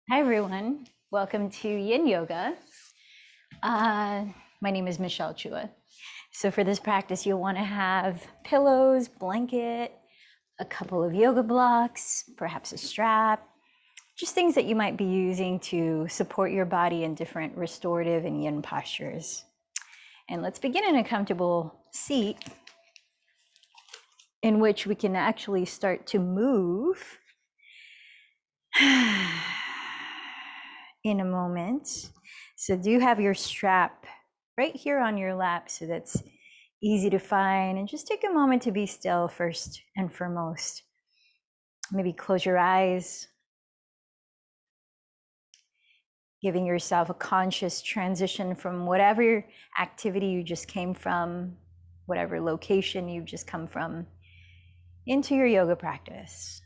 Hi, everyone. Welcome to Yin Yoga. My name is Michelle Chua. So for this practice, you'll want to have pillows, blanket, a couple of yoga blocks, perhaps a strap, just things that you might be using to support your body in different restorative and yin postures. And let's begin in a comfortable seat in which we can actually start to move in a moment. So do have your strap right here on your lap so that's easy to find, and just take a moment to be still first and foremost. Maybe close your eyes, giving yourself a conscious transition from whatever activity you just came from, whatever location you've just come from, into your yoga practice.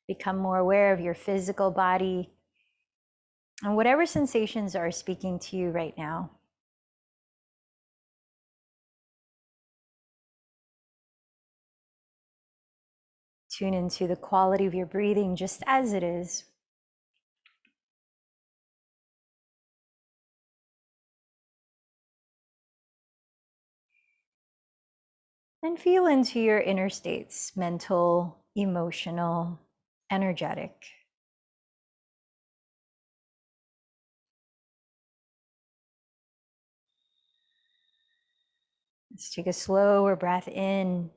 Become more aware of your physical body and whatever sensations are speaking to you right now. Tune into the quality of your breathing just as it is. And feel into your inner states, mental, emotional, energetic. Let's take a slower breath in.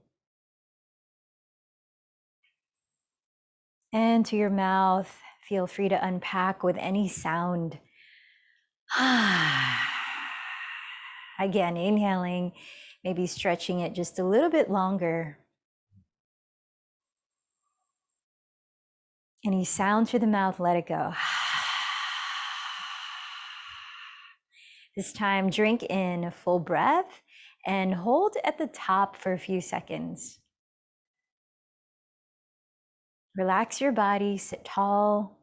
And to your mouth, feel free to unpack with any sound. Again, inhaling, maybe stretching it just a little bit longer. Any sound through the mouth, let it go. This time, drink in a full breath and hold at the top for a few seconds. Relax your body, sit tall,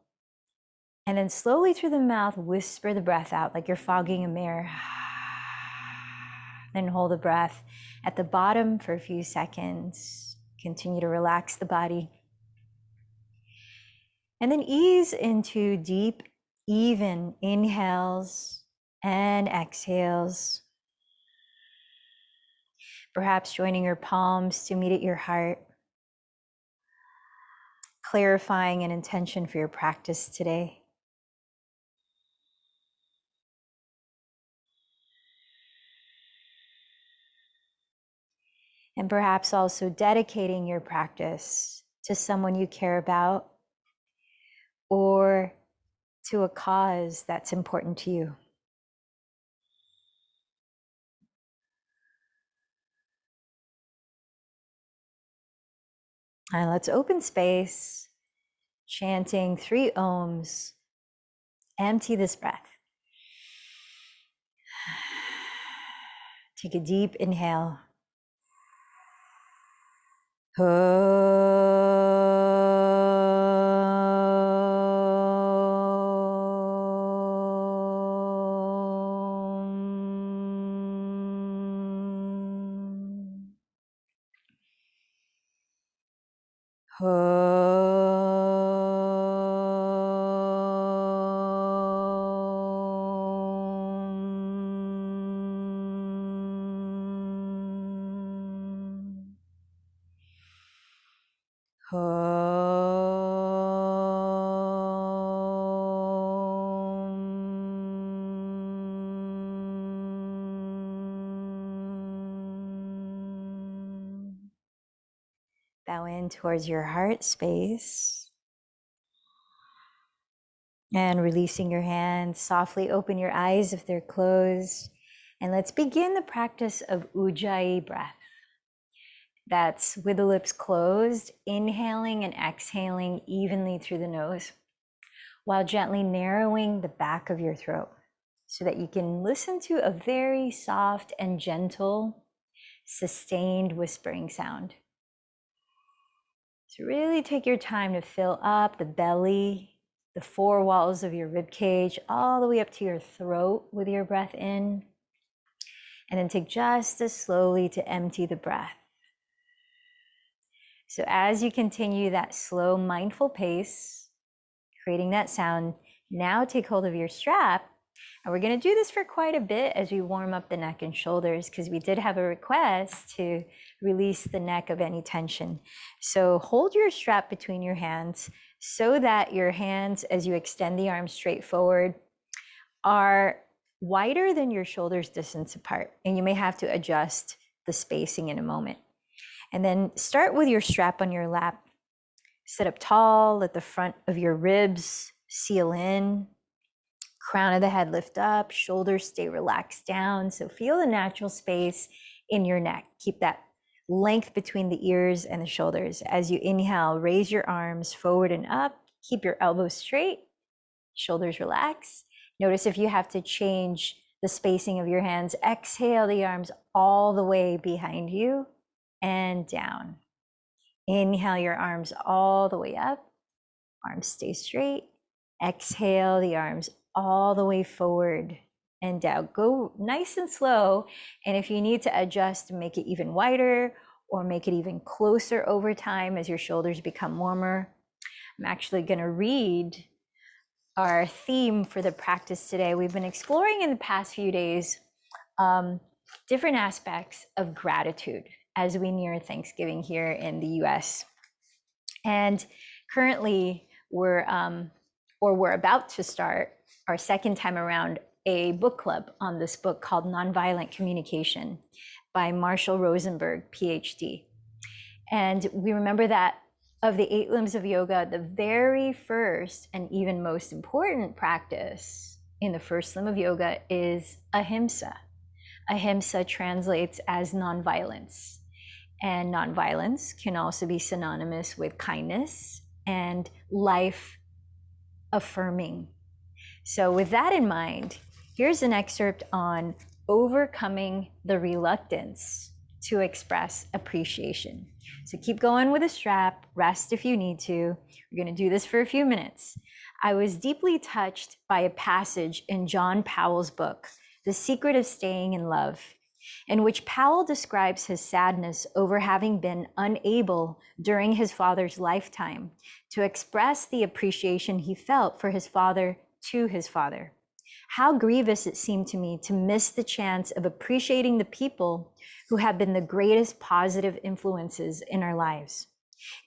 and then slowly through the mouth, whisper the breath out like you're fogging a mirror. Then hold the breath at the bottom for a few seconds. Continue to relax the body. And then ease into deep, even inhales and exhales. Perhaps joining your palms to meet at your heart. Clarifying an intention for your practice today. And perhaps also dedicating your practice to someone you care about or to a cause that's important to you. And let's open space, chanting 3 ohms. Empty this breath. Take a deep inhale. Bow in towards your heart space. And releasing your hands, softly open your eyes if they're closed. And let's begin the practice of Ujjayi breath. That's with the lips closed, inhaling and exhaling evenly through the nose, while gently narrowing the back of your throat so that you can listen to a very soft and gentle, sustained whispering sound. So really take your time to fill up the belly, the 4 walls of your rib cage, all the way up to your throat with your breath in. And then take just as slowly to empty the breath. So as you continue that slow, mindful pace, creating that sound, now take hold of your strap. And we're going to do this for quite a bit as we warm up the neck and shoulders, because we did have a request to release the neck of any tension. So hold your strap between your hands so that your hands, as you extend the arms straight forward, are wider than your shoulders distance apart. And you may have to adjust the spacing in a moment. And then start with your strap on your lap. Sit up tall, let the front of your ribs seal in. Crown of the head lift up, shoulders stay relaxed down. So feel the natural space in your neck. Keep that length between the ears and the shoulders. As you inhale, raise your arms forward and up. Keep your elbows straight, shoulders relax. Notice if you have to change the spacing of your hands. Exhale the arms all the way behind you and down. Inhale your arms all the way up. Arms stay straight. Exhale the arms all the way forward and down. Go nice and slow. And if you need to adjust, make it even wider or make it even closer over time as your shoulders become warmer. I'm actually going to read our theme for the practice today. We've been exploring in the past few days different aspects of gratitude as we near Thanksgiving here in the US. And currently we're about to start our second time around a book club on this book called Nonviolent Communication by Marshall Rosenberg, PhD. And we remember that of the 8 limbs of yoga, the very first and even most important practice in the first limb of yoga is ahimsa. Ahimsa translates as nonviolence. And nonviolence can also be synonymous with kindness and life affirming. So with that in mind, here's an excerpt on overcoming the reluctance to express appreciation. So keep going with the strap, rest if you need to. We're going to do this for a few minutes. I was deeply touched by a passage in John Powell's book, The Secret of Staying in Love, in which Powell describes his sadness over having been unable during his father's lifetime to express the appreciation he felt for his father to his father. How grievous it seemed to me to miss the chance of appreciating the people who have been the greatest positive influences in our lives.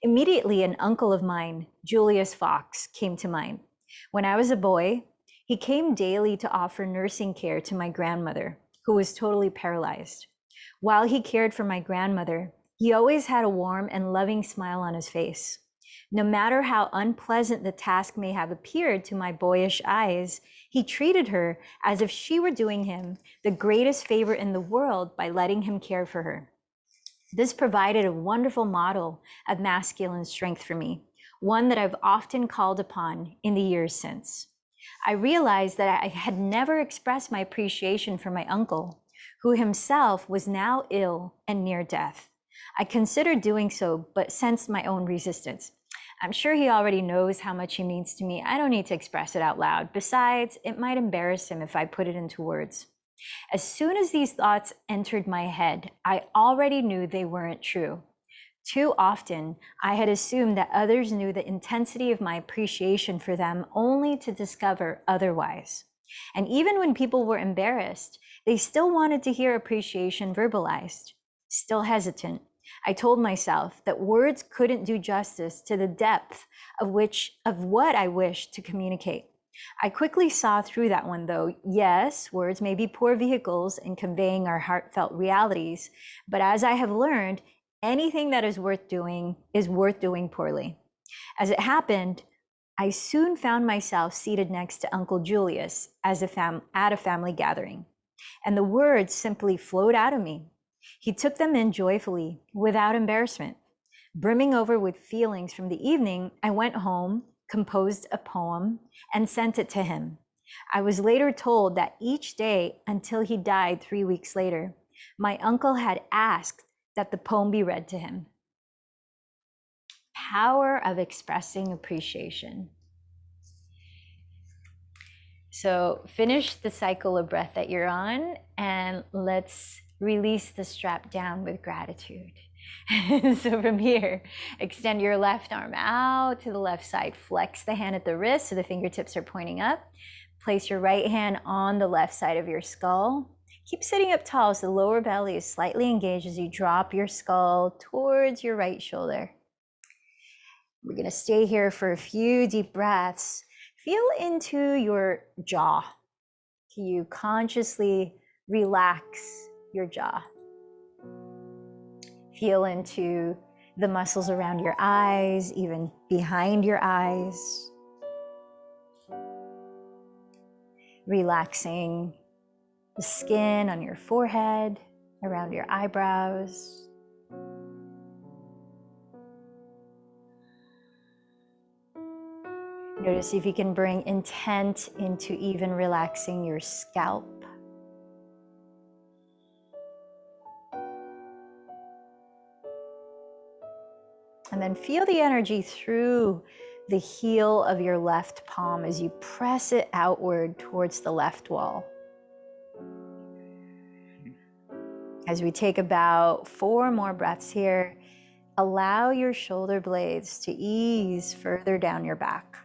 Immediately, an uncle of mine, Julius Fox, came to mind. When I was a boy, he came daily to offer nursing care to my grandmother, who was totally paralyzed. While he cared for my grandmother, he always had a warm and loving smile on his face. No matter how unpleasant the task may have appeared to my boyish eyes, he treated her as if she were doing him the greatest favor in the world by letting him care for her. This provided a wonderful model of masculine strength for me, one that I've often called upon in the years since. I realized that I had never expressed my appreciation for my uncle, who himself was now ill and near death. I considered doing so, but sensed my own resistance. I'm sure he already knows how much he means to me. I don't need to express it out loud. Besides, it might embarrass him if I put it into words. As soon as these thoughts entered my head, I already knew they weren't true. Too often, I had assumed that others knew the intensity of my appreciation for them only to discover otherwise. And even when people were embarrassed, they still wanted to hear appreciation verbalized. Still hesitant, I told myself that words couldn't do justice to the depth of what I wished to communicate. I quickly saw through that one, though. Yes, words may be poor vehicles in conveying our heartfelt realities, but as I have learned, anything that is worth doing poorly. As it happened, I soon found myself seated next to Uncle Julius at a family gathering, and the words simply flowed out of me. He took them in joyfully, without embarrassment. Brimming over with feelings from the evening, I went home, composed a poem, and sent it to him. I was later told that each day until he died 3 weeks later, my uncle had asked that the poem be read to him. Power of expressing appreciation. So finish the cycle of breath that you're on, and let's release the strap down with gratitude. So from here, extend your left arm out to the left side. Flex the hand at the wrist so the fingertips are pointing up. Place your right hand on the left side of your skull. Keep sitting up tall so the lower belly is slightly engaged as you drop your skull towards your right shoulder. We're going to stay here for a few deep breaths. Feel into your jaw. Can you consciously relax your jaw? Feel into the muscles around your eyes, even behind your eyes. Relaxing the skin on your forehead, around your eyebrows. Notice if you can bring intent into even relaxing your scalp. And then feel the energy through the heel of your left palm as you press it outward towards the left wall. As we take about 4 more breaths here, allow your shoulder blades to ease further down your back.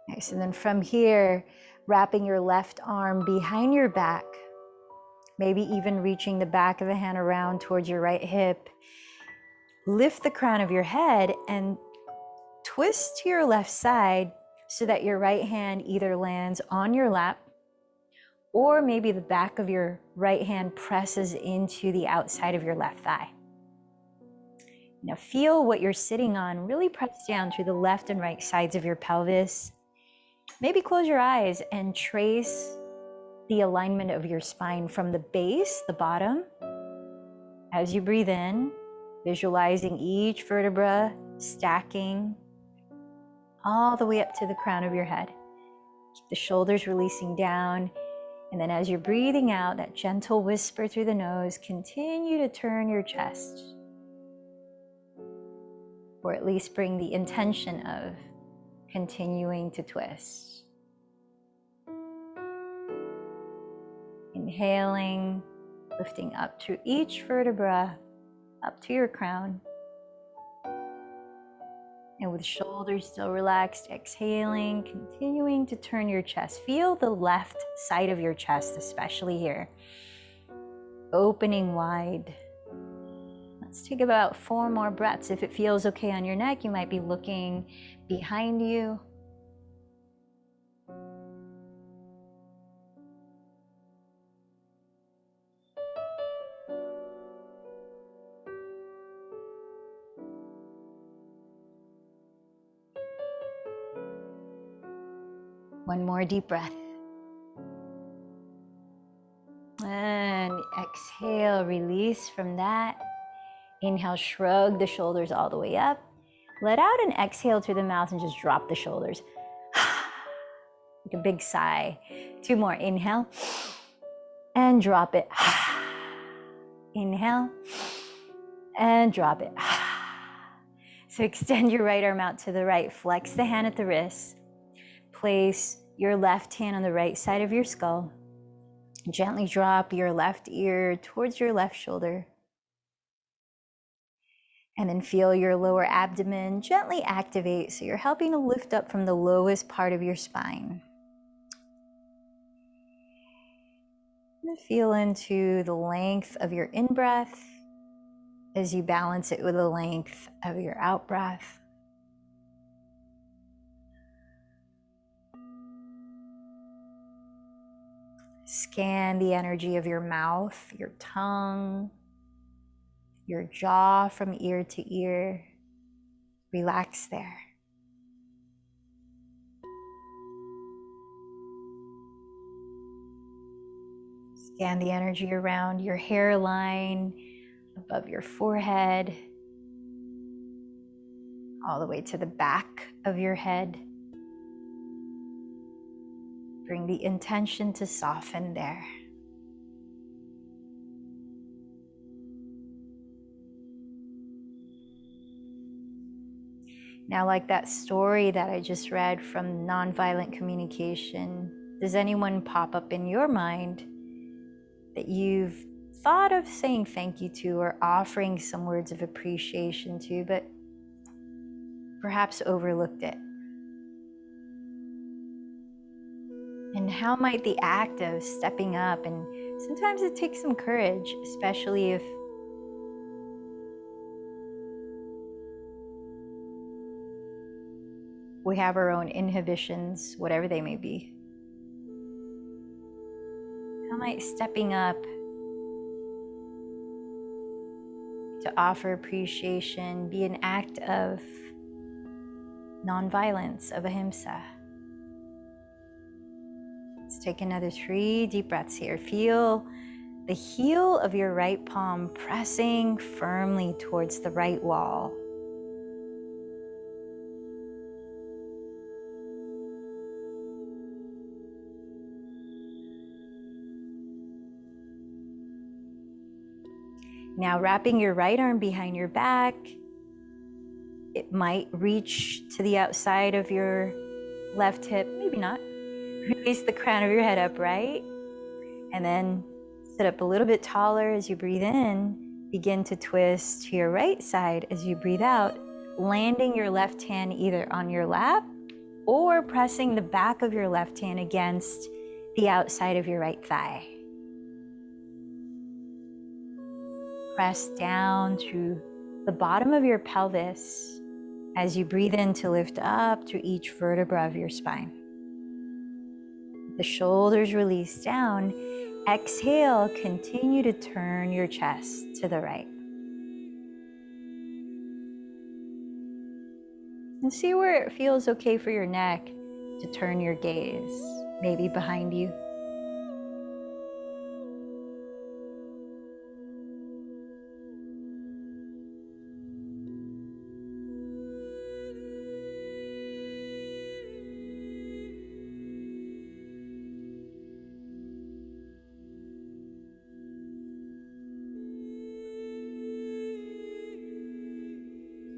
Nice, and then from here, wrapping your left arm behind your back, maybe even reaching the back of the hand around towards your right hip. Lift the crown of your head and twist to your left side so that your right hand either lands on your lap or maybe the back of your right hand presses into the outside of your left thigh. Now feel what you're sitting on really press down through the left and right sides of your pelvis. Maybe close your eyes and trace the alignment of your spine from the base, the bottom. As you breathe in, visualizing each vertebra stacking all the way up to the crown of your head. Keep the shoulders releasing down. And then as you're breathing out, that gentle whisper through the nose, continue to turn your chest. Or at least bring the intention of continuing to twist. Inhaling, lifting up through each vertebra, up to your crown. And with shoulders still relaxed, exhaling, continuing to turn your chest. Feel the left side of your chest, especially here, opening wide. Let's take about 4 more breaths. If it feels okay on your neck, you might be looking behind you. One more deep breath. And exhale, release from that. Inhale, shrug the shoulders all the way up. Let out an exhale through the mouth and just drop the shoulders. Like a big sigh. 2 more, inhale. And drop it. Inhale. And drop it. So extend your right arm out to the right. Flex the hand at the wrist. Place your left hand on the right side of your skull. Gently drop your left ear towards your left shoulder. And then feel your lower abdomen gently activate so you're helping to lift up from the lowest part of your spine. And feel into the length of your in-breath as you balance it with the length of your out-breath. Scan the energy of your mouth, your tongue, your jaw from ear to ear. Relax there. Scan the energy around your hairline, above your forehead, all the way to the back of your head. Bring the intention to soften there. Now, like that story that I just read from Nonviolent Communication, does anyone pop up in your mind that you've thought of saying thank you to or offering some words of appreciation to, but perhaps overlooked it? And how might the act of stepping up, and sometimes it takes some courage, especially if we have our own inhibitions, whatever they may be. How might stepping up to offer appreciation be an act of nonviolence, of ahimsa? Let's take another 3 deep breaths here. Feel the heel of your right palm pressing firmly towards the right wall. Now wrapping your right arm behind your back, it might reach to the outside of your left hip, maybe not. Release the crown of your head upright, and then sit up a little bit taller as you breathe in. Begin to twist to your right side as you breathe out, landing your left hand either on your lap or pressing the back of your left hand against the outside of your right thigh. Press down through the bottom of your pelvis as you breathe in to lift up through each vertebra of your spine. The shoulders release down. Exhale, continue to turn your chest to the right. And see where it feels okay for your neck to turn your gaze, maybe behind you.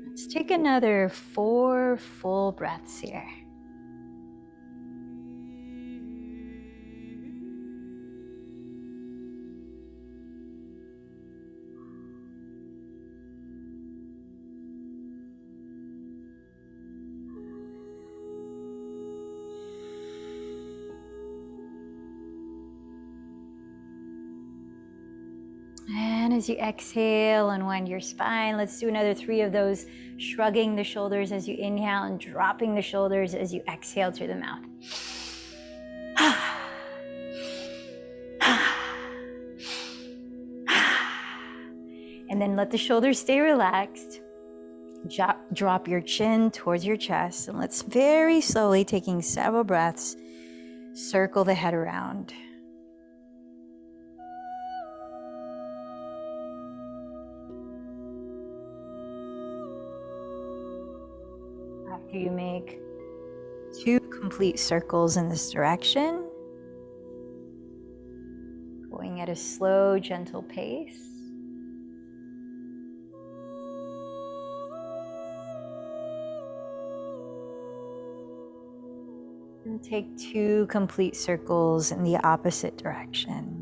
Let's take another 4 full breaths here. And as you exhale, unwind your spine. Let's do another 3 of those, shrugging the shoulders as you inhale and dropping the shoulders as you exhale through the mouth. And then let the shoulders stay relaxed. Drop your chin towards your chest, and let's very slowly, taking several breaths, circle the head around. After you make 2 complete circles in this direction, going at a slow, gentle pace. And take 2 complete circles in the opposite direction.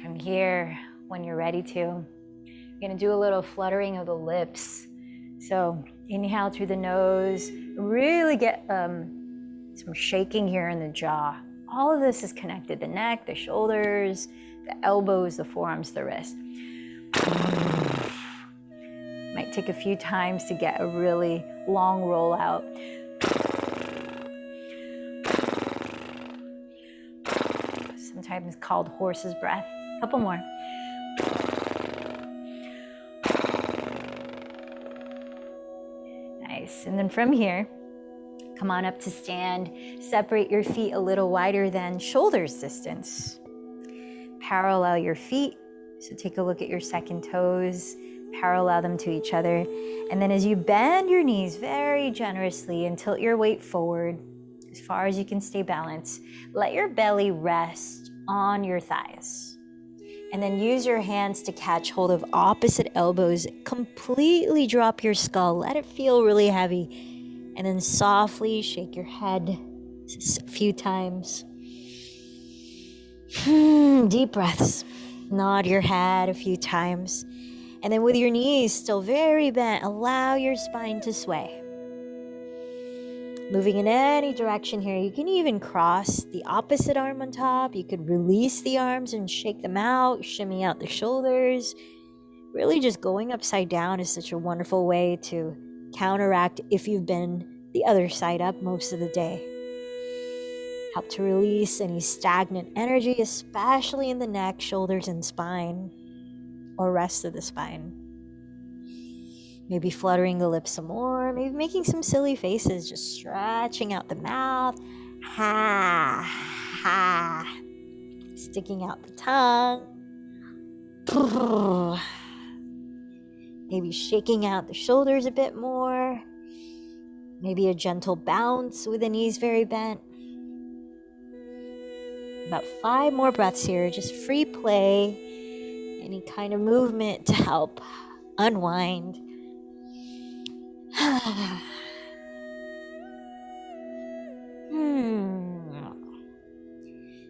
From here, when you're ready to, you're going to do a little fluttering of the lips. So inhale through the nose, really get some shaking here in the jaw. All of this is connected: the neck, the shoulders, the elbows, the forearms, the wrists. Might take a few times to get a really long roll out. Sometimes called horse's breath. A couple more. Nice. And then from here, come on up to stand. Separate your feet a little wider than shoulders distance. Parallel your feet. So take a look at your second toes. parallel them to each other. And then as you bend your knees very generously and tilt your weight forward as far as you can stay balanced, let your belly rest on your thighs. And then use your hands to catch hold of opposite elbows. Completely drop your skull. Let it feel really heavy. And then softly shake your head a few times. Deep breaths. Nod your head a few times. And then with your knees still very bent, allow your spine to sway. Moving in any direction here. You can even cross the opposite arm on top. You could release the arms and shake them out, shimmy out the shoulders. Really just going upside down is such a wonderful way to counteract if you've been the other side up most of the day. Help to release any stagnant energy, especially in the neck, shoulders, and spine, or rest of the spine. Maybe fluttering the lips some more, maybe making some silly faces, just stretching out the mouth. Ha, ha. Sticking out the tongue. Maybe shaking out the shoulders a bit more. Maybe a gentle bounce with the knees very bent. About 5 more breaths here, just free play. Any kind of movement to help unwind.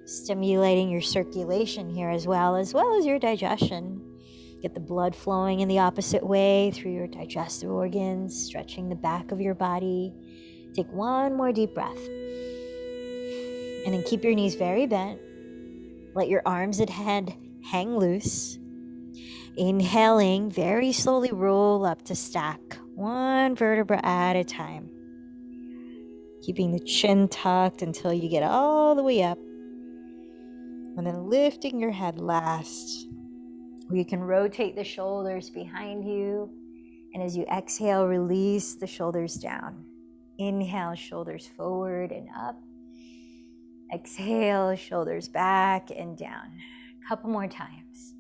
Stimulating your circulation here as well as your digestion. Get the blood flowing in the opposite way through your digestive organs, stretching the back of your body. Take 1 more deep breath. And then keep your knees very bent. Let your arms and head hang loose. Inhaling, very slowly roll up to stack 1 vertebra at a time. Keeping the chin tucked until you get all the way up. And then lifting your head last. Where you can rotate the shoulders behind you. And as you exhale, release the shoulders down. Inhale, shoulders forward and up. Exhale, shoulders back and down. A couple more times.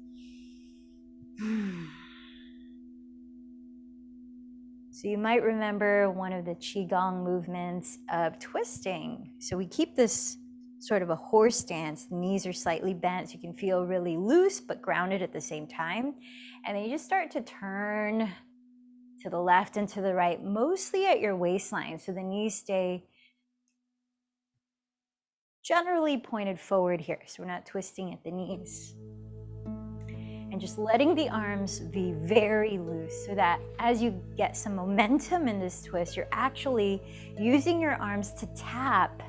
So you might remember one of the Qigong movements of twisting. So we keep this sort of a horse stance. The knees are slightly bent, so you can feel really loose but grounded at the same time. And then you just start to turn to the left and to the right, mostly at your waistline. So the knees stay generally pointed forward here. So we're not twisting at the knees. And just letting the arms be very loose so that as you get some momentum in this twist, you're actually using your arms to tap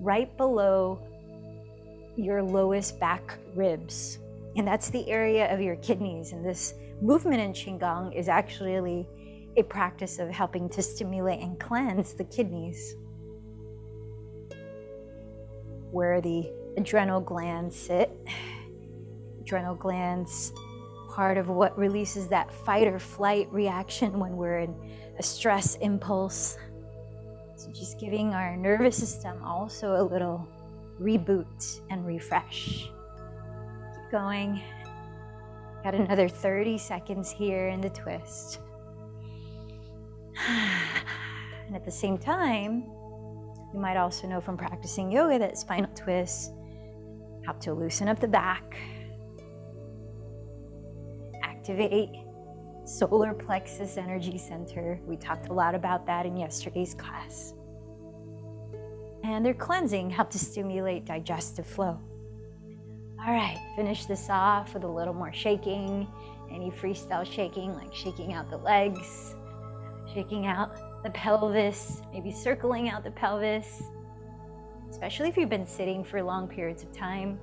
right below your lowest back ribs. And that's the area of your kidneys. And this movement in Qigong is actually a practice of helping to stimulate and cleanse the kidneys, where the adrenal glands sit. Adrenal glands, part of what releases that fight or flight reaction when we're in a stress impulse. So just giving our nervous system also a little reboot and refresh. Keep going. Got another 30 seconds here in the twist. And at the same time, you might also know from practicing yoga that spinal twists help to loosen up the back, activate solar plexus energy center. We talked a lot about that in yesterday's class. And their cleansing help to stimulate digestive flow. All right, finish this off with a little more shaking. Any freestyle shaking, like shaking out the legs, shaking out the pelvis, maybe circling out the pelvis, especially if you've been sitting for long periods of time.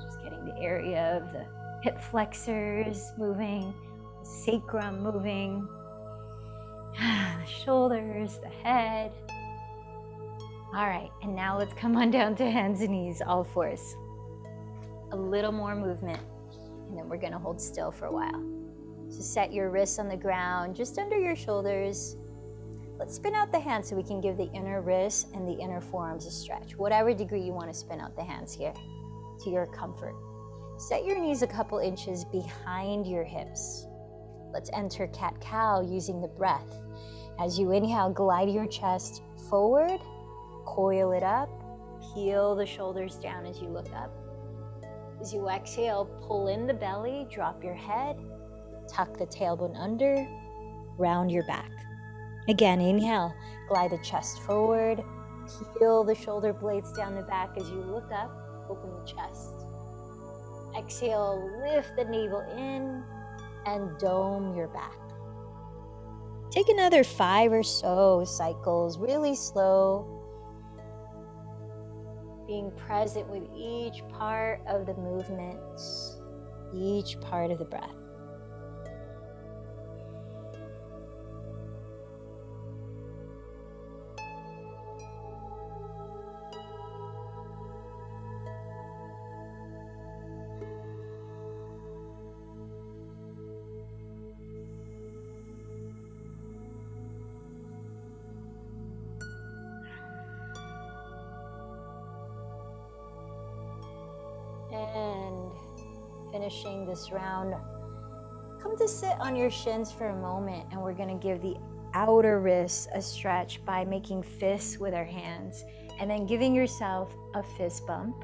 Just getting the area of the hip flexors moving, the sacrum moving, the shoulders, the head. All right, and now let's come on down to hands and knees, all fours. A little more movement, and then we're gonna hold still for a while. So set your wrists on the ground, just under your shoulders. Let's spin out the hands so we can give the inner wrists and the inner forearms a stretch. Whatever degree you wanna spin out the hands here, to your comfort. Set your knees a couple inches behind your hips. Let's enter cat-cow using the breath. As you inhale, glide your chest forward, coil it up, peel the shoulders down as you look up. As you exhale, pull in the belly, drop your head, tuck the tailbone under, round your back. Again, inhale, glide the chest forward, peel the shoulder blades down the back as you look up, open the chest. Exhale, lift the navel in and dome your back. Take another 5 or so cycles, really slow, being present with each part of the movement, each part of the breath. And finishing this round, come to sit on your shins for a moment, and we're going to give the outer wrists a stretch by making fists with our hands, and then giving yourself a fist bump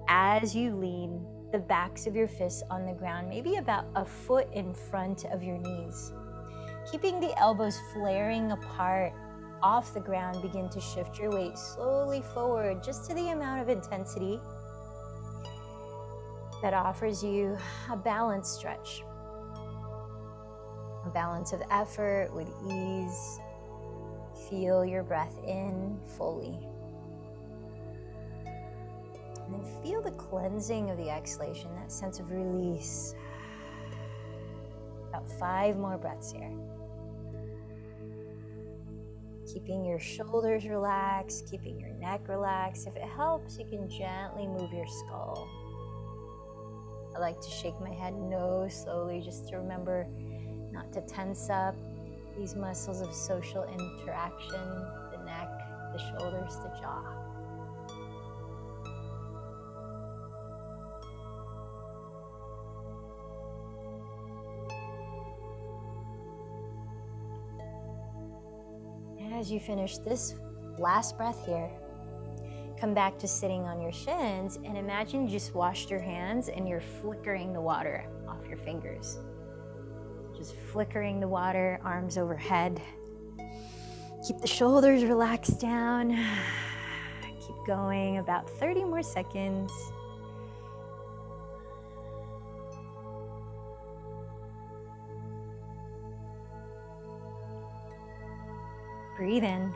as you lean the backs of your fists on the ground, maybe about a foot in front of your knees. Keeping the elbows flaring apart off the ground, begin to shift your weight slowly forward, just to the amount of intensity that offers you a balanced stretch, a balance of effort with ease. Feel your breath in fully. And then feel the cleansing of the exhalation, that sense of release. About 5 more breaths here. Keeping your shoulders relaxed, keeping your neck relaxed. If it helps, you can gently move your skull. I like to shake my head no slowly, just to remember not to tense up these muscles of social interaction, the neck, the shoulders, the jaw. And as you finish this last breath here, come back to sitting on your shins and imagine you just washed your hands and you're flickering the water off your fingers. Just flickering the water, arms overhead. Keep the shoulders relaxed down. Keep going, about 30 more seconds. Breathe in.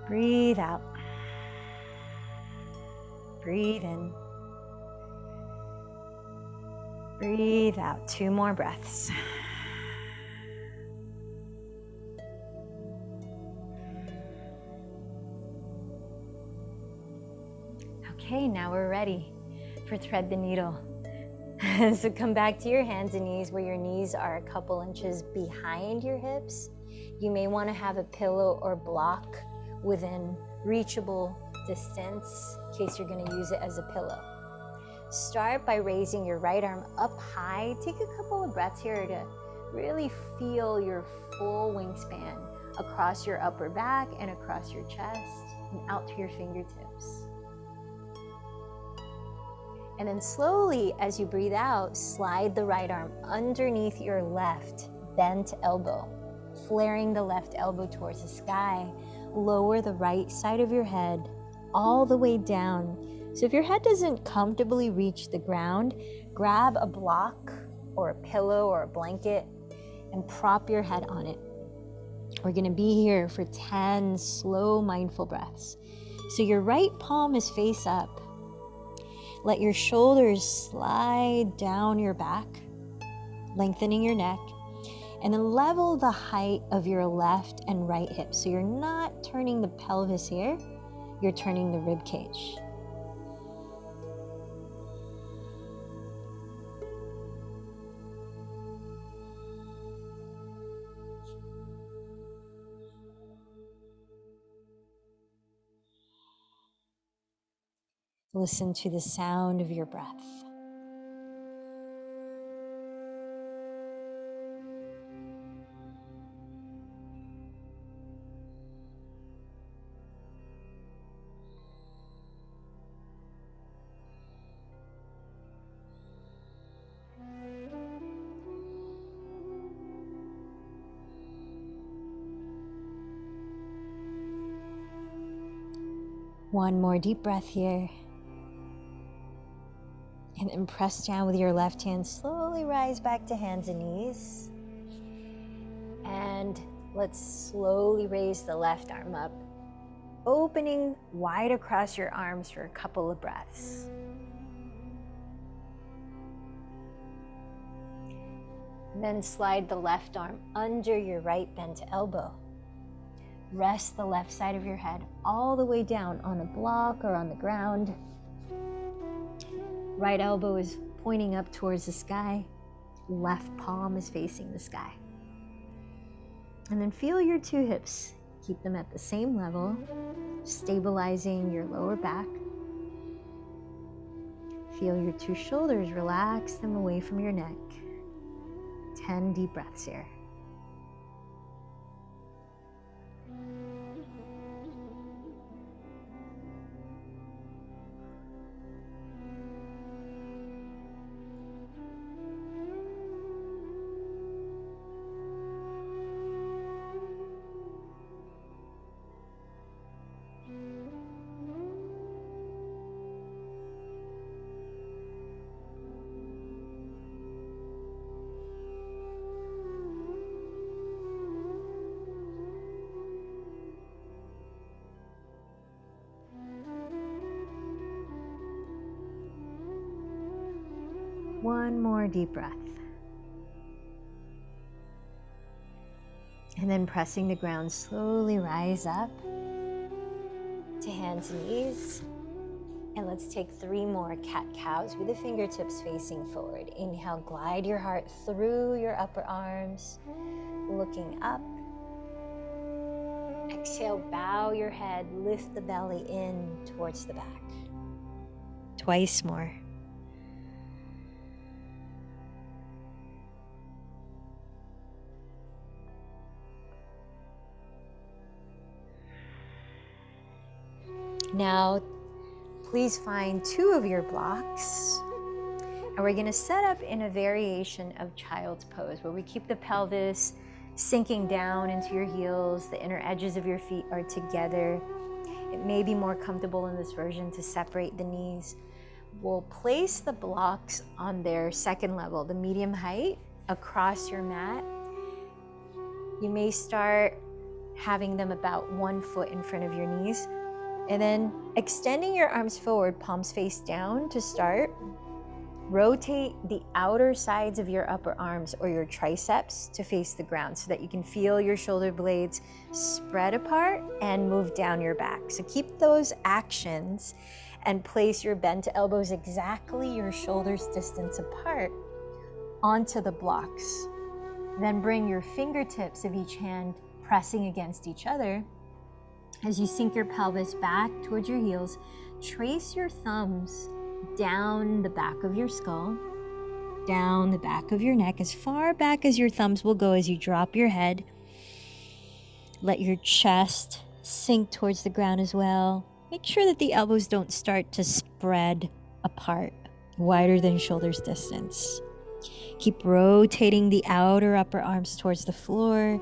Breathe out. Breathe in. Breathe out. 2 more breaths. Okay, now we're ready for thread the needle. So come back to your hands and knees where your knees are a couple inches behind your hips. You may want to have a pillow or block within reachable distance in case you're going to use it as a pillow. Start by raising your right arm up high. Take a couple of breaths here to really feel your full wingspan across your upper back and across your chest and out to your fingertips. And then slowly, as you breathe out, slide the right arm underneath your left bent elbow, flaring the left elbow towards the sky. Lower the right side of your head all the way down. So if your head doesn't comfortably reach the ground, grab a block or a pillow or a blanket and prop your head on it. We're going to be here for 10 slow, mindful breaths. So your right palm is face up. Let your shoulders slide down your back, lengthening your neck, and then level the height of your left and right hip. So you're not turning the pelvis here, you're turning the rib cage. Listen to the sound of your breath. One more deep breath here. And then press down with your left hand. Slowly rise back to hands and knees. And let's slowly raise the left arm up, opening wide across your arms for a couple of breaths. And then slide the left arm under your right bent elbow. Rest the left side of your head all the way down on a block or on the ground. Right elbow is pointing up towards the sky. Left palm is facing the sky. And then feel your two hips. Keep them at the same level, stabilizing your lower back. Feel your two shoulders, relax them away from your neck. 10 deep breaths here. One more deep breath. And then pressing the ground, slowly rise up to hands and knees. And let's take 3 more cat-cows with the fingertips facing forward. Inhale, glide your heart through your upper arms, looking up. Exhale, bow your head, lift the belly in towards the back. Twice more. Now, please find 2 of your blocks, and we're going to set up in a variation of child's pose where we keep the pelvis sinking down into your heels, the inner edges of your feet are together. It may be more comfortable in this version to separate the knees. We'll place the blocks on their second level, the medium height, across your mat. You may start having them about 1 foot in front of your knees. And then extending your arms forward, palms face down to start. Rotate the outer sides of your upper arms or your triceps to face the ground so that you can feel your shoulder blades spread apart and move down your back. So keep those actions and place your bent elbows exactly your shoulders distance apart onto the blocks. Then bring your fingertips of each hand pressing against each other. As you sink your pelvis back towards your heels, trace your thumbs down the back of your skull, down the back of your neck, as far back as your thumbs will go as you drop your head. Let your chest sink towards the ground as well. Make sure that the elbows don't start to spread apart, wider than shoulders distance. Keep rotating the outer upper arms towards the floor,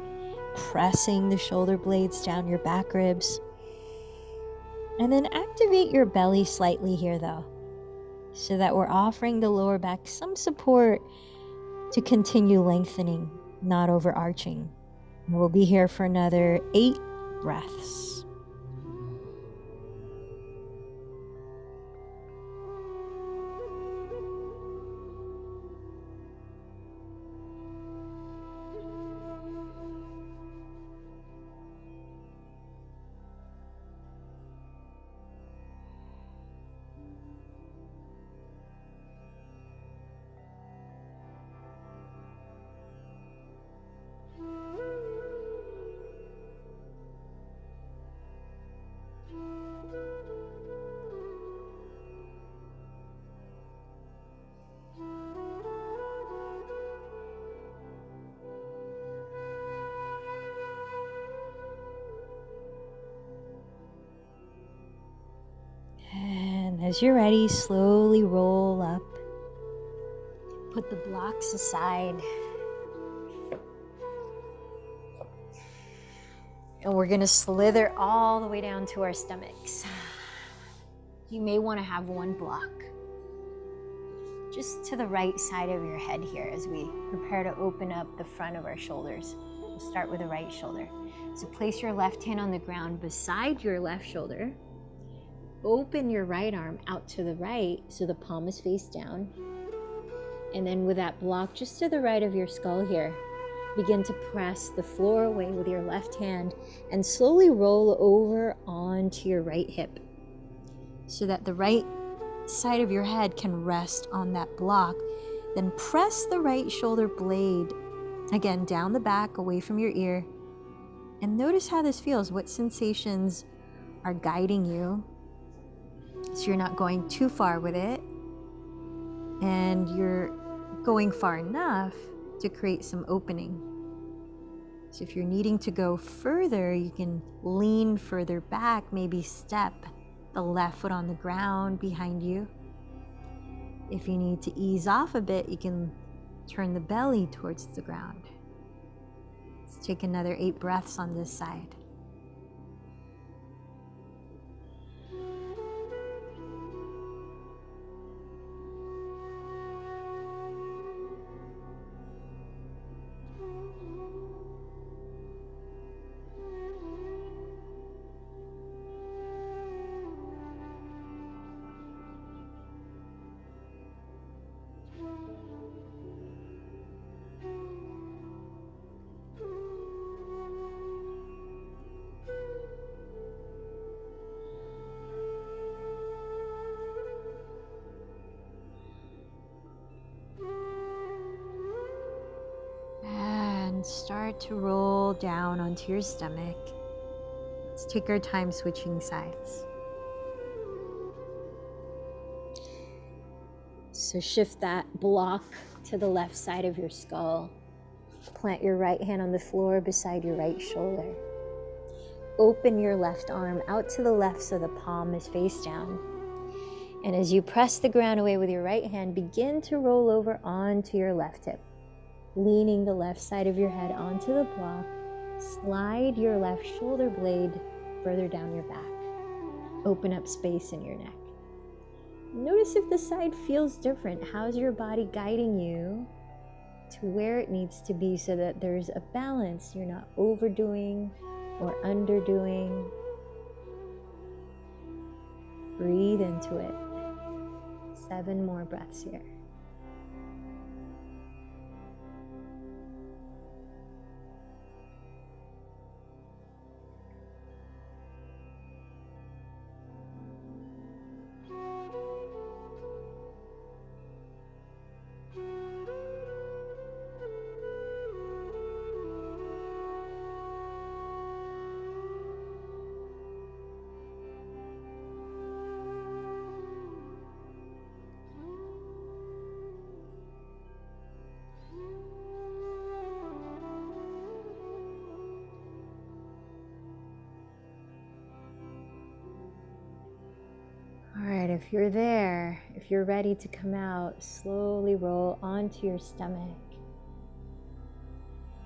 pressing the shoulder blades down your back ribs. And then activate your belly slightly here though, so that we're offering the lower back some support to continue lengthening, not overarching. We'll be here for another 8 breaths. As you're ready, slowly roll up. Put the blocks aside. And we're going to slither all the way down to our stomachs. You may want to have one block just to the right side of your head here as we prepare to open up the front of our shoulders. We'll start with the right shoulder. So place your left hand on the ground beside your left shoulder. Open your right arm out to the right so the palm is face down. And then with that block just to the right of your skull here, begin to press the floor away with your left hand and slowly roll over onto your right hip so that the right side of your head can rest on that block. Then press the right shoulder blade again down the back away from your ear, and notice how this feels. What sensations are guiding you so you're not going too far with it and you're going far enough to create some opening. So if you're needing to go further, you can lean further back, maybe step the left foot on the ground behind you. If you need to ease off a bit, you can turn the belly towards the ground. Let's take another 8 breaths on this side. And start to roll down onto your stomach. Let's take our time switching sides. So shift that block to the left side of your skull. Plant your right hand on the floor beside your right shoulder. Open your left arm out to the left so the palm is face down. And as you press the ground away with your right hand, begin to roll over onto your left hip. Leaning the left side of your head onto the block, slide your left shoulder blade further down your back. Open up space in your neck. Notice if the side feels different. How's your body guiding you to where it needs to be so that there's a balance? You're not overdoing or underdoing. Breathe into it. 7 more breaths here. All right, if you're there, if you're ready to come out, slowly roll onto your stomach.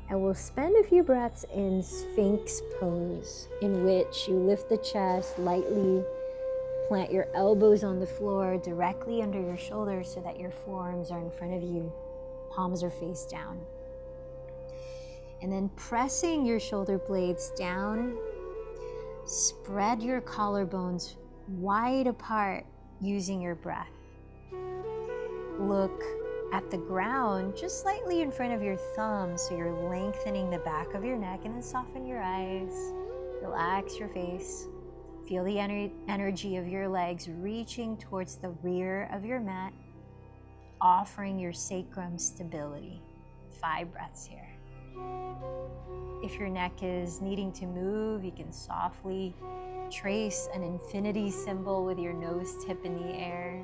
And we'll spend a few breaths in Sphinx pose, in which you lift the chest lightly, plant your elbows on the floor directly under your shoulders so that your forearms are in front of you, palms are face down. And then pressing your shoulder blades down, spread your collarbones wide apart using your breath. Look at the ground just slightly in front of your thumb, so you're lengthening the back of your neck, and then soften your eyes, relax your face. Feel the energy of your legs reaching towards the rear of your mat, offering your sacrum stability. 5 breaths here. If your neck is needing to move, you can softly trace an infinity symbol with your nose tip in the air,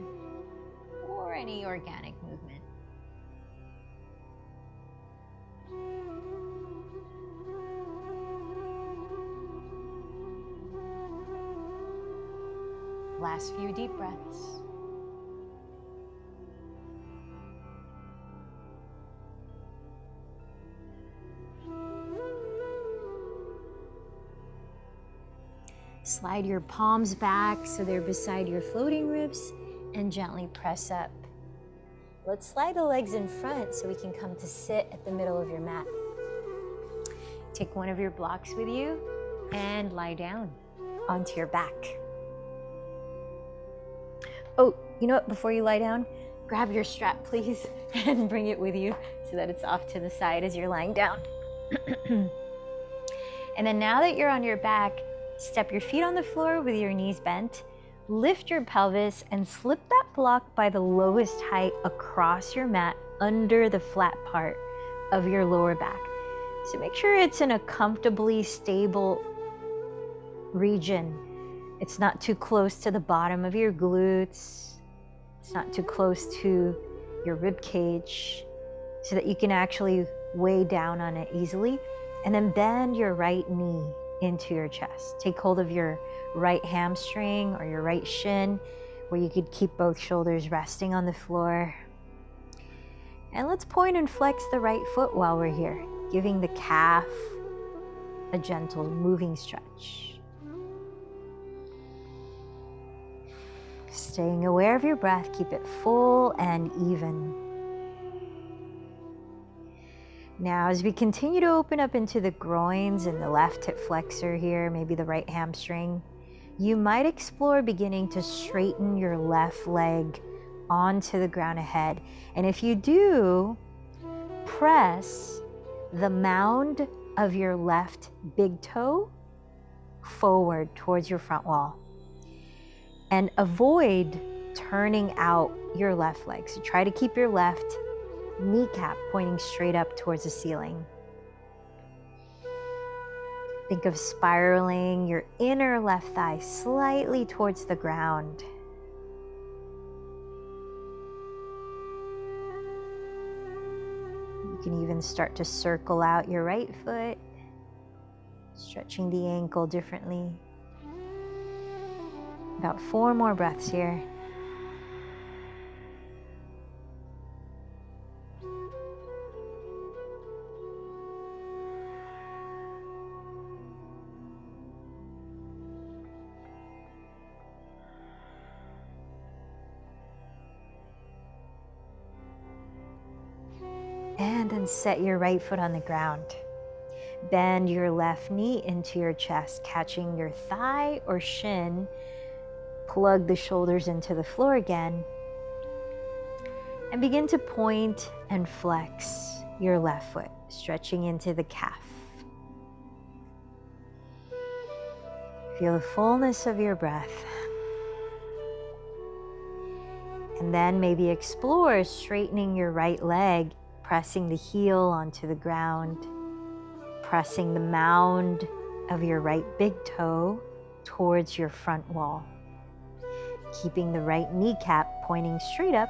or any organic movement. Last few deep breaths. Slide your palms back so they're beside your floating ribs and gently press up. Let's slide the legs in front so we can come to sit at the middle of your mat. Take one of your blocks with you and lie down onto your back. Oh, you know what? Before you lie down, grab your strap, please, and bring it with you so that it's off to the side as you're lying down. And then now that you're on your back, step your feet on the floor with your knees bent, lift your pelvis and slip that block by the lowest height across your mat under the flat part of your lower back. So make sure it's in a comfortably stable region. It's not too close to the bottom of your glutes. It's not too close to your rib cage, so that you can actually weigh down on it easily. And then bend your right knee into your chest. Take hold of your right hamstring or your right shin, where you could keep both shoulders resting on the floor. And let's point and flex the right foot while we're here, giving the calf a gentle moving stretch. Staying aware of your breath, keep it full and even. Now, as we continue to open up into the groins and the left hip flexor here, maybe the right hamstring, you might explore beginning to straighten your left leg onto the ground ahead. And if you do, press the mound of your left big toe forward towards your front wall. And avoid turning out your left leg. So try to keep your left kneecap pointing straight up towards the ceiling. Think of spiraling your inner left thigh slightly towards the ground. You can even start to circle out your right foot, stretching the ankle differently. About 4 more breaths here. And then set your right foot on the ground. Bend your left knee into your chest, catching your thigh or shin. Plug the shoulders into the floor again. And begin to point and flex your left foot, stretching into the calf. Feel the fullness of your breath. And then maybe explore straightening your right leg, pressing the heel onto the ground, pressing the mound of your right big toe towards your front wall. Keeping the right kneecap pointing straight up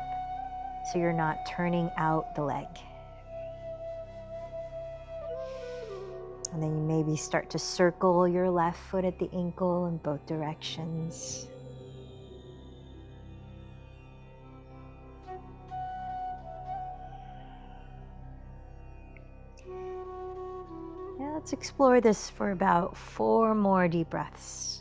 so you're not turning out the leg. And then you maybe start to circle your left foot at the ankle in both directions. Now let's explore this for about 4 more deep breaths.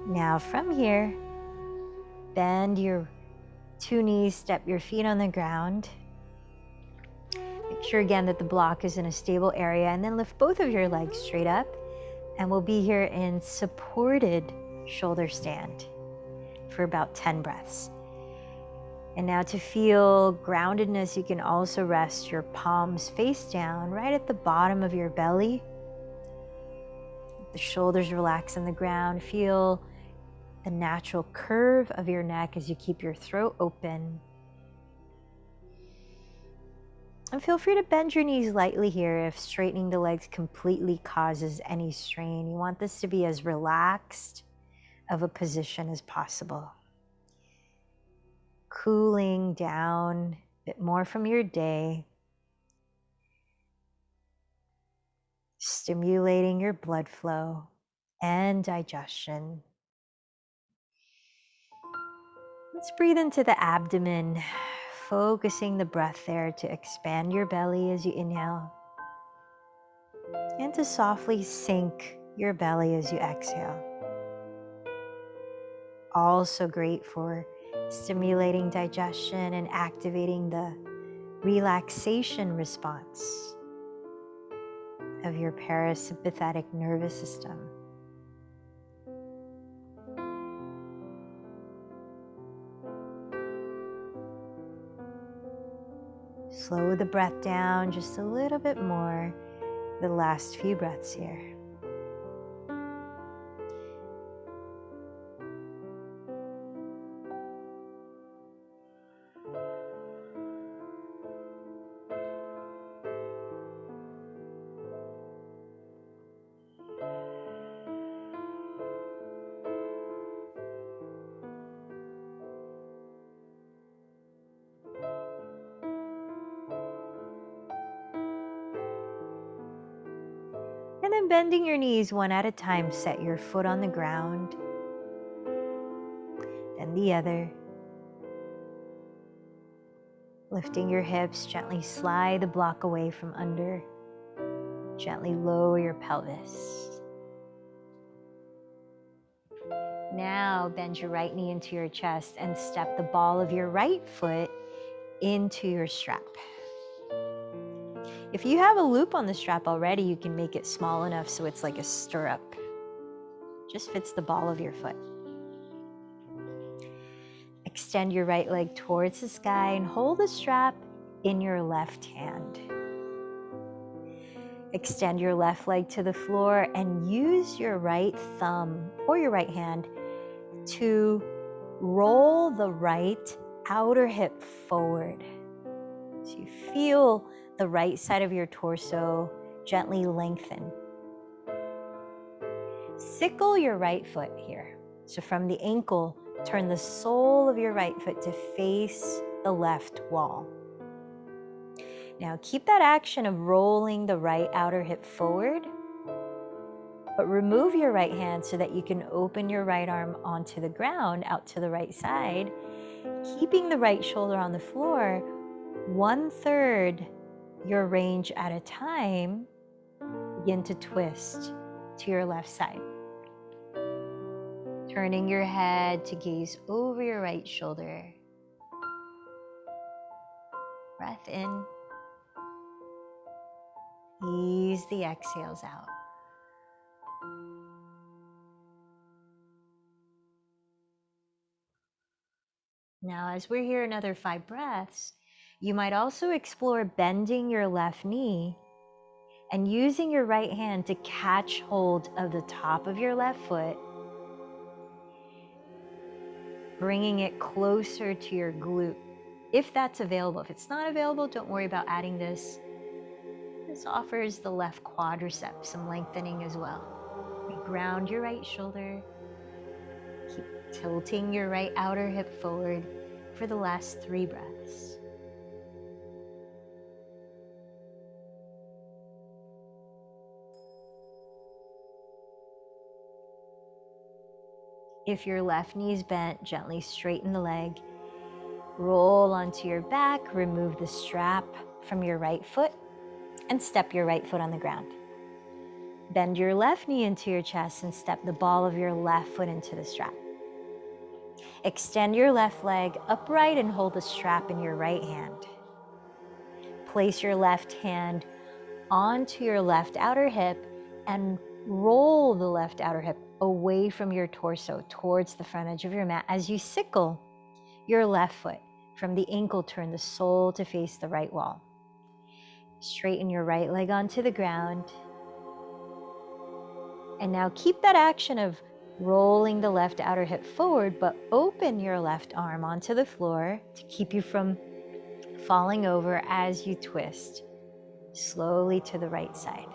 Now from here, bend your 2 knees, step your feet on the ground. Make sure again that the block is in a stable area, and then lift both of your legs straight up, and we'll be here in supported shoulder stand for about 10 breaths. And now to feel groundedness, you can also rest your palms face down right at the bottom of your belly. The shoulders relax on the ground. Feel the natural curve of your neck as you keep your throat open. And feel free to bend your knees lightly here if straightening the legs completely causes any strain. You want this to be as relaxed of a position as possible. Cooling down a bit more from your day. Stimulating your blood flow and digestion. Let's breathe into the abdomen, focusing the breath there to expand your belly as you inhale and to softly sink your belly as you exhale. Also great for stimulating digestion and activating the relaxation response of your parasympathetic nervous system. Slow the breath down just a little bit more, the last few breaths here. And then bending your knees one at a time, set your foot on the ground, then the other. Lifting your hips, gently slide the block away from under. Gently lower your pelvis. Now bend your right knee into your chest and step the ball of your right foot into your strap. If you have a loop on the strap already, you can make it small enough so it's like a stirrup. Just fits the ball of your foot. Extend your right leg towards the sky and hold the strap in your left hand. Extend your left leg to the floor and use your right thumb or your right hand to roll the right outer hip forward. So you feel the right side of your torso gently lengthen. Sickle your right foot here. So from the ankle, turn the sole of your right foot to face the left wall. Now keep that action of rolling the right outer hip forward, but remove your right hand so that you can open your right arm onto the ground, out to the right side, keeping the right shoulder on the floor, 1/3 your range at a time. Begin to twist to your left side. Turning your head to gaze over your right shoulder. Breath in. Ease the exhales out. Now, as we're here another 5 breaths, you might also explore bending your left knee and using your right hand to catch hold of the top of your left foot, bringing it closer to your glute, if that's available. If it's not available, don't worry about adding this. This offers the left quadricep some lengthening as well. Ground your right shoulder. Keep tilting your right outer hip forward for the last 3 breaths. If your left knee is bent, gently straighten the leg. Roll onto your back, remove the strap from your right foot, and step your right foot on the ground. Bend your left knee into your chest and step the ball of your left foot into the strap. Extend your left leg upright and hold the strap in your right hand. Place your left hand onto your left outer hip and roll the left outer hip away from your torso towards the front edge of your mat as you sickle your left foot. From the ankle, turn the sole to face the right wall. Straighten your right leg onto the ground. And now keep that action of rolling the left outer hip forward, but open your left arm onto the floor to keep you from falling over as you twist slowly to the right side,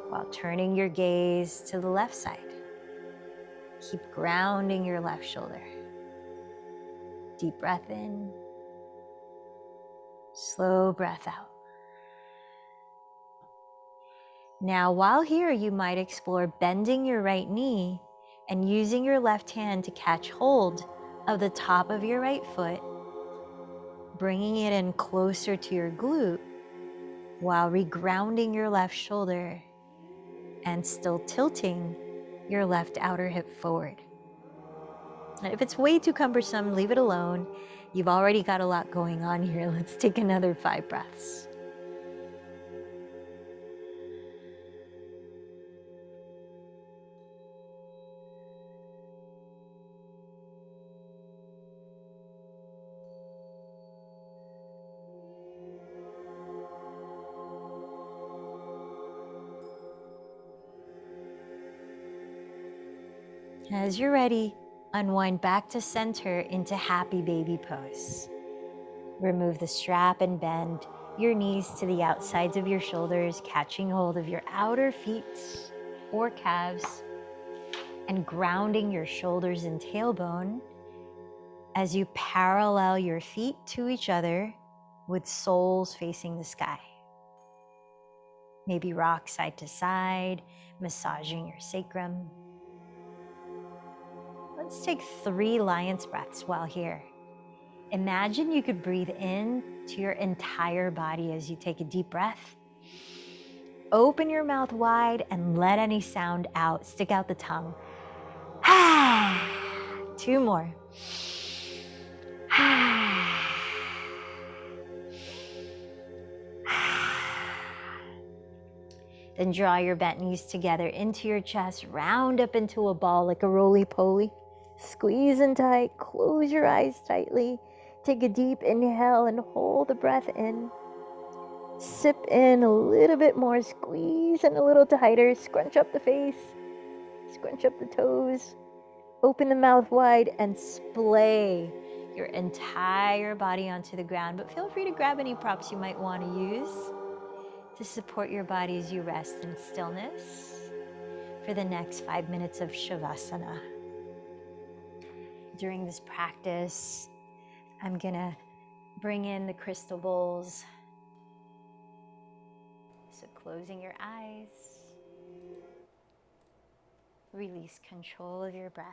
while turning your gaze to the left side. Keep grounding your left shoulder. Deep breath in, slow breath out. Now, while here, you might explore bending your right knee and using your left hand to catch hold of the top of your right foot, bringing it in closer to your glute while regrounding your left shoulder and still tilting your left outer hip forward. And if it's way too cumbersome, leave it alone. You've already got a lot going on here. Let's take another 5 breaths. As you're ready, unwind back to center into happy baby pose. Remove the strap and bend your knees to the outsides of your shoulders, catching hold of your outer feet or calves and grounding your shoulders and tailbone as you parallel your feet to each other with soles facing the sky. Maybe rock side to side, massaging your sacrum. Let's take 3 lion's breaths while here. Imagine you could breathe in to your entire body as you take a deep breath. Open your mouth wide and let any sound out. Stick out the tongue. 2 more. Then draw your bent knees together into your chest, round up into a ball like a roly-poly. Squeeze in tight, close your eyes tightly. Take a deep inhale and hold the breath in. Sip in a little bit more, squeeze in a little tighter, scrunch up the face, scrunch up the toes. Open the mouth wide and splay your entire body onto the ground. But feel free to grab any props you might want to use to support your body as you rest in stillness for the next 5 minutes of Shavasana. During this practice, I'm gonna bring in the crystal bowls. So closing your eyes, release control of your breath.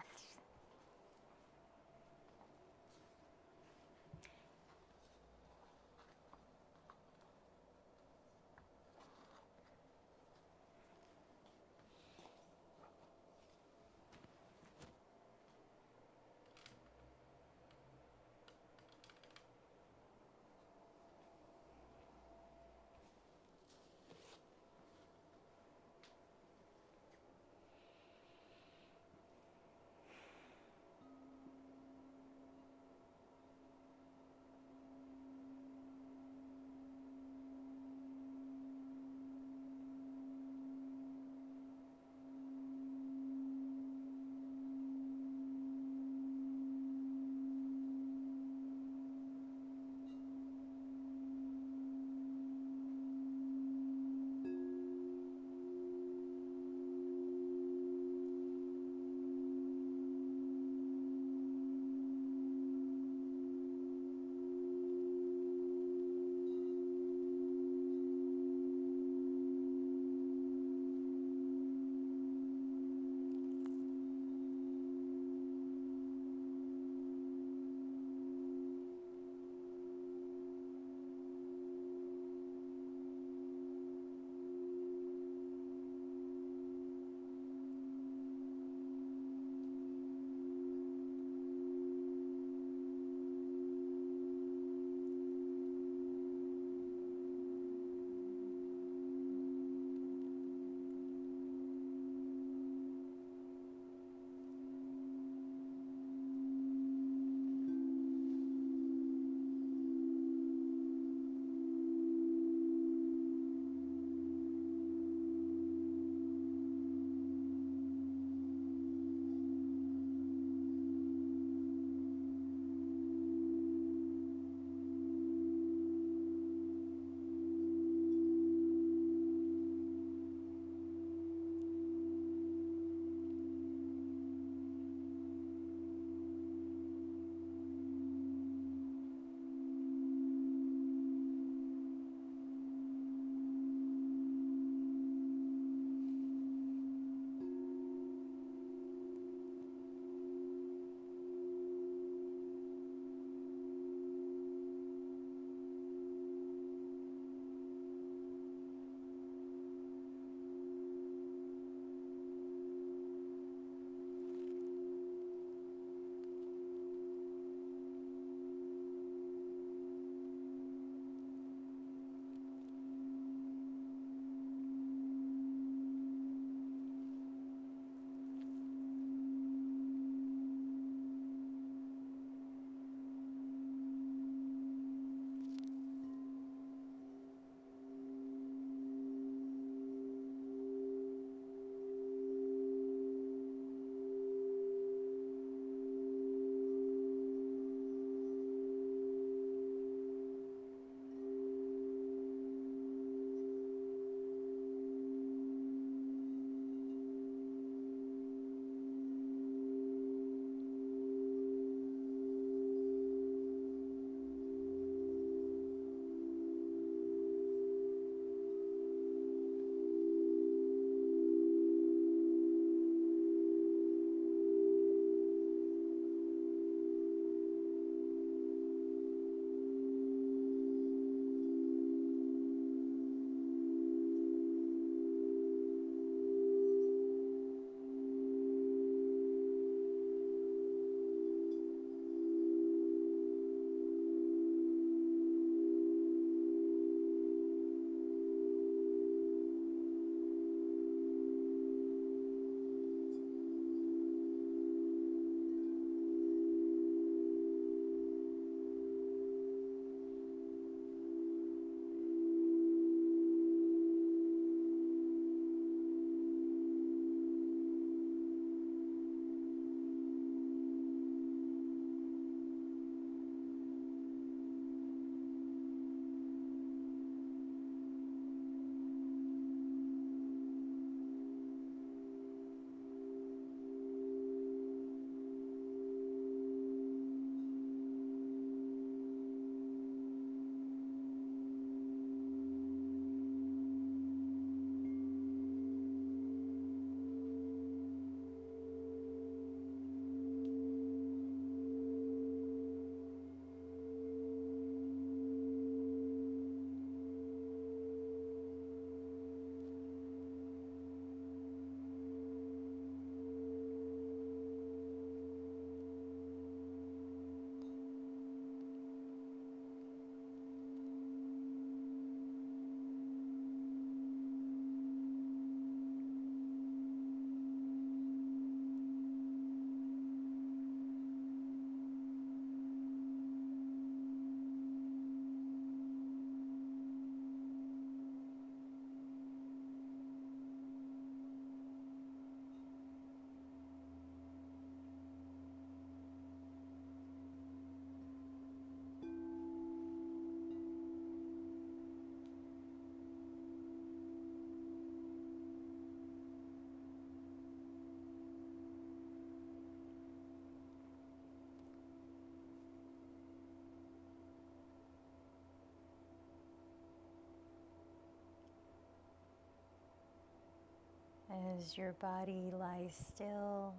As your body lies still,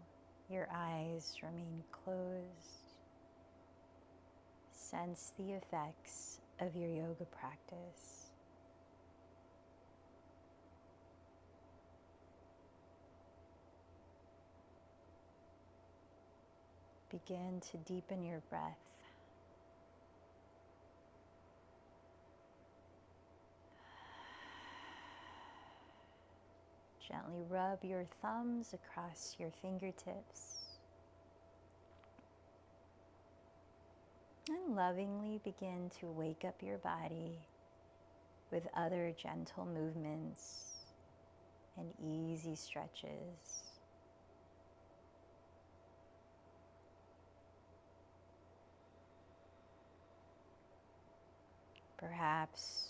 your eyes remain closed. Sense the effects of your yoga practice. Begin to deepen your breath. Gently rub your thumbs across your fingertips. And lovingly begin to wake up your body with other gentle movements and easy stretches. Perhaps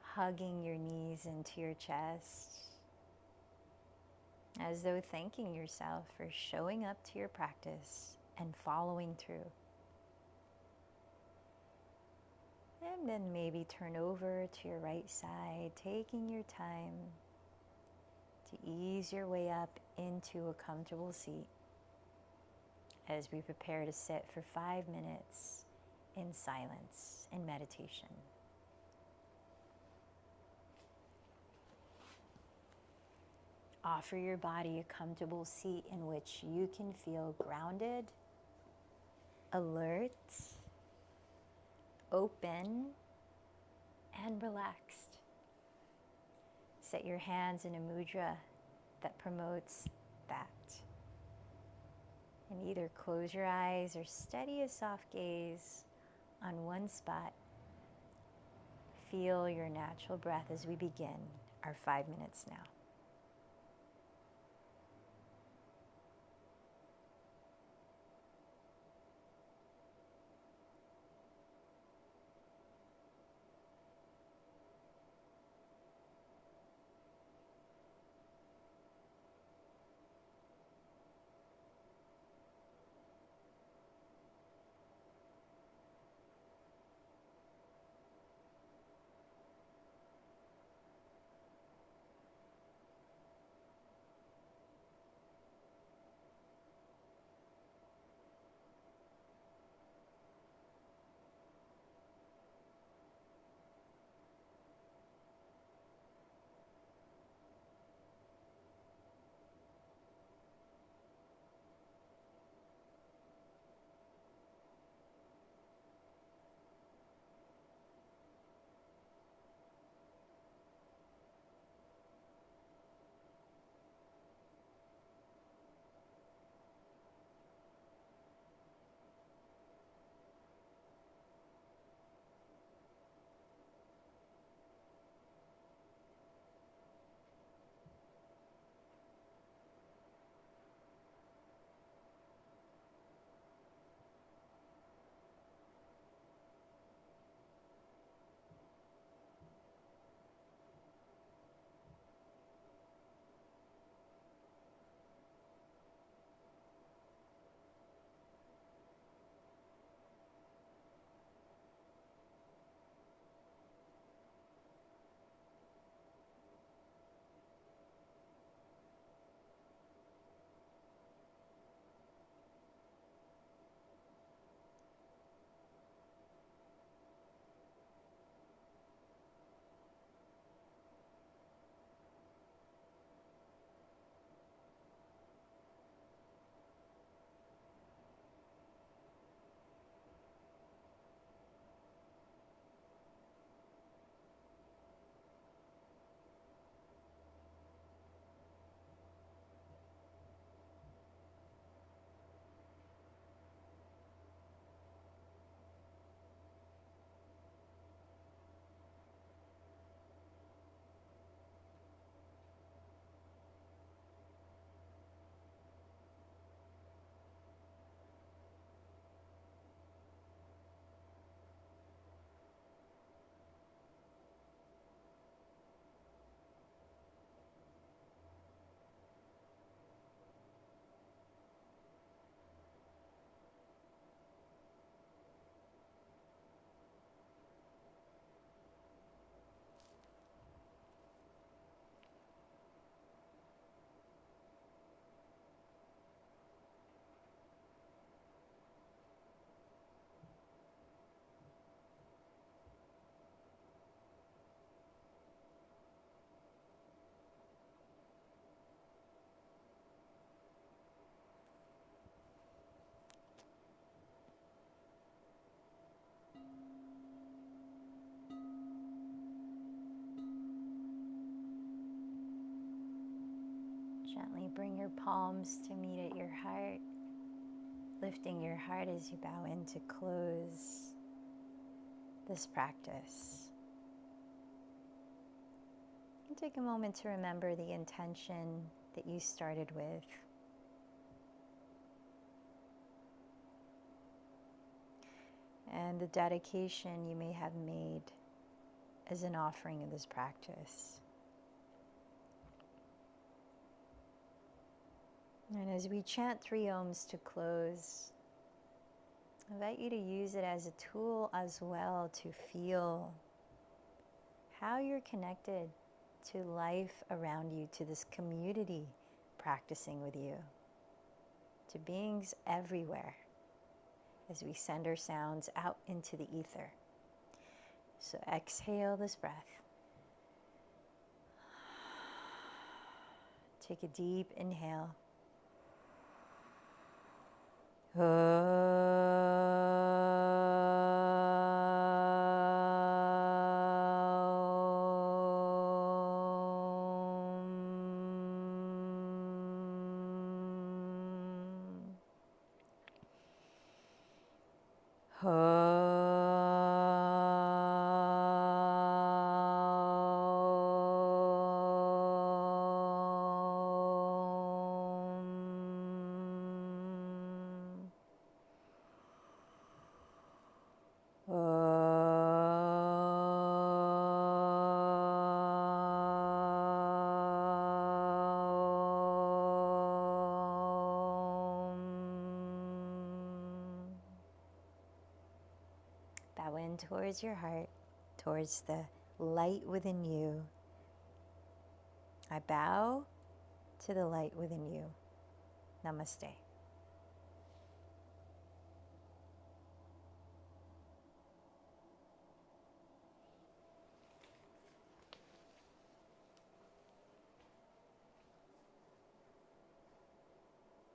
hugging your knees into your chest, as though thanking yourself for showing up to your practice and following through. And then maybe turn over to your right side, taking your time to ease your way up into a comfortable seat as we prepare to sit for 5 minutes in silence and meditation. Offer your body a comfortable seat in which you can feel grounded, alert, open, and relaxed. Set your hands in a mudra that promotes that. And either close your eyes or steady a soft gaze on one spot. Feel your natural breath as we begin our 5 minutes now. Gently bring your palms to meet at your heart, lifting your heart as you bow in to close this practice. And take a moment to remember the intention that you started with. And the dedication you may have made as an offering of this practice. And as we chant 3 ohms to close, I invite you to use it as a tool as well to feel how you're connected to life around you, to this community practicing with you, to beings everywhere as we send our sounds out into the ether. So exhale this breath. Take a deep inhale. Bow in towards your heart, towards the light within you. I bow to the light within you. Namaste.